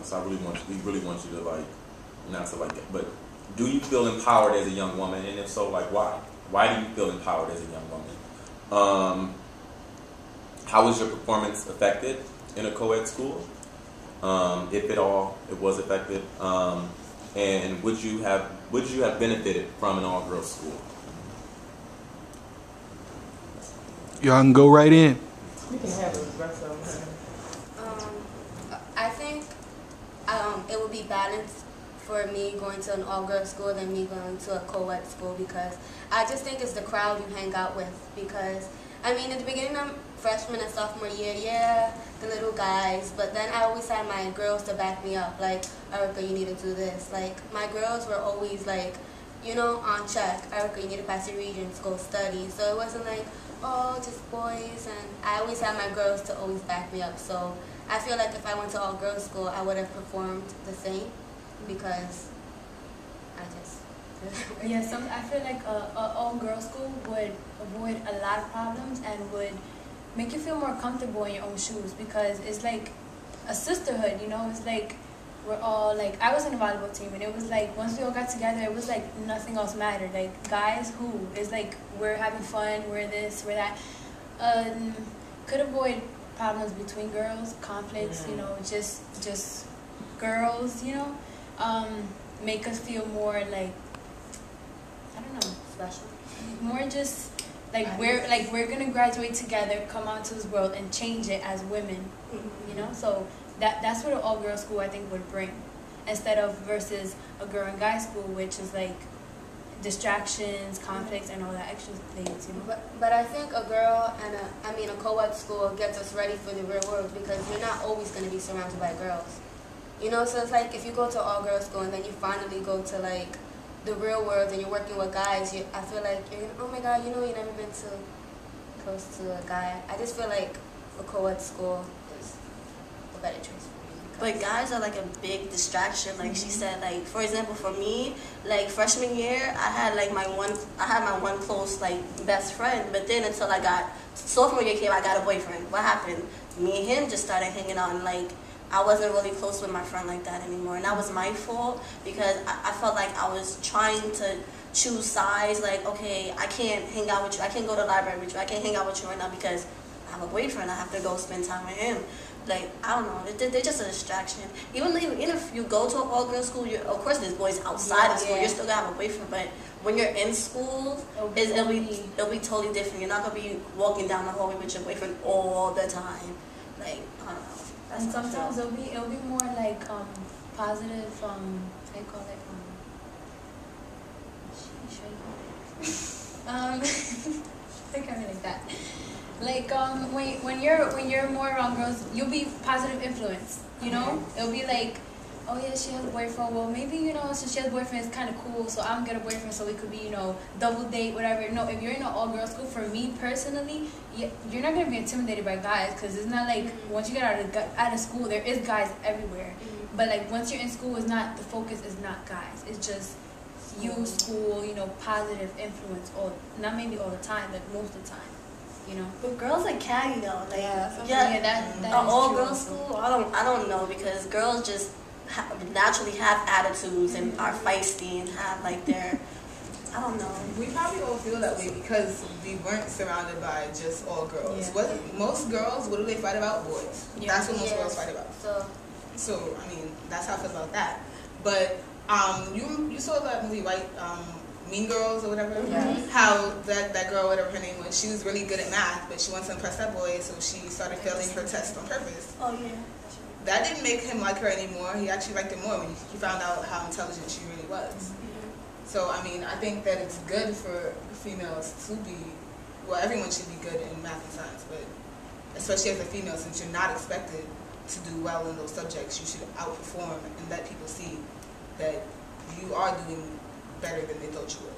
So we really want you to like, not to like it, but do you feel empowered as a young woman? And if so, like why? Why do you feel empowered as a young woman? How was your performance affected in a co-ed school? If at all it was affected, and would you have benefited from an all-girls school? Y'all can go right in. You can have it, rest of I think it would be balanced for me going to an all-girls school than me going to a co-ed school, because I just think it's the crowd you hang out with. Because I mean, at the beginning of freshman and sophomore year, yeah, the little guys, but then I always had my girls to back me up, like, Erica, you need to do this. Like, my girls were always like, you know, on check. Erica, you need to pass your Regents, go study. So it wasn't like, oh, just boys, and I always had my girls to always back me up. So I feel like if I went to all girls school, I would have performed the same, because I just yeah. I feel like a all girls school would avoid a lot of problems and would make you feel more comfortable in your own shoes, because it's like a sisterhood, you know. It's like we're all like, I was in a volleyball team, and it was like once we all got together, it was like nothing else mattered. Like, guys, who? It's like we're having fun, we're this, we're that. Could avoid problems between girls, conflicts, you know, just girls, you know. Make us feel more like, I don't know, special. More just like we're gonna graduate together, come out to this world, and change it as women, you know. So that's what an all-girl school I think would bring, instead of versus a girl and guy school, which is like distractions, conflicts, and all that extra things, you know. But I think a girl and a co-ed school gets us ready for the real world, because you're not always going to be surrounded by girls, you know. So it's like if you go to all-girls school and then you finally go to like the real world and you're working with guys, I feel like you're gonna, oh my god, you know, you've never been close to a guy. I just feel like a co-ed school is a better choice. But guys are like a big distraction, like she said. Like, for example, for me, like freshman year, I had my one close like best friend. But then until I got sophomore year came, I got a boyfriend. What happened? Me and him just started hanging out, and like I wasn't really close with my friend like that anymore, and that was my fault, because I felt like I was trying to choose sides. Like, okay, I can't hang out with you. I can't go to the library with you. I can't hang out with you right now because I have a boyfriend. I have to go spend time with him. Like, I don't know, they're just a distraction. Even if you go to an all-girls school, of course there's boys outside of school, you're still gonna have a boyfriend, but when you're in school, it'll be totally different. You're not gonna be walking down the hallway with your boyfriend all the time. Like, I don't know. And sometimes it'll be more like positive, how do you call it? Think of it like that. Like when you're more around girls, you'll be positive influence, you know. It'll be like, oh yeah, she has a boyfriend. Well, maybe, you know, since she has a boyfriend, it's kind of cool. So I'm gonna get a boyfriend, so we could be, you know, double date, whatever. No, if you're in an all-girls school, for me personally, you're not gonna be intimidated by guys, because it's not like once you get out of school, there is guys everywhere. But like once you're in school, the focus is not guys. It's just you, school, you know, positive influence. Not maybe all the time, but most of the time. You know, but girls are catty though. Like, that an all-girls school. I don't know, because girls just naturally have attitudes and are feisty and have like their, I don't know. We probably all feel that way because we weren't surrounded by just all girls. Most girls, what do they fight about? Boys. That's what most girls fight about. So I mean, that's how I feel about that. But you saw that movie, right? Mean Girls or whatever. How that girl, whatever her name was, she was really good at math, but she wanted to impress that boy, so she started failing her test on purpose. Oh yeah. That didn't make him like her anymore. He actually liked her more when he found out how intelligent she really was. So I mean, I think that it's good for females to be, well, everyone should be good in math and science, but especially as a female, since you're not expected to do well in those subjects, you should outperform and let people see that you are doing better than they thought you would.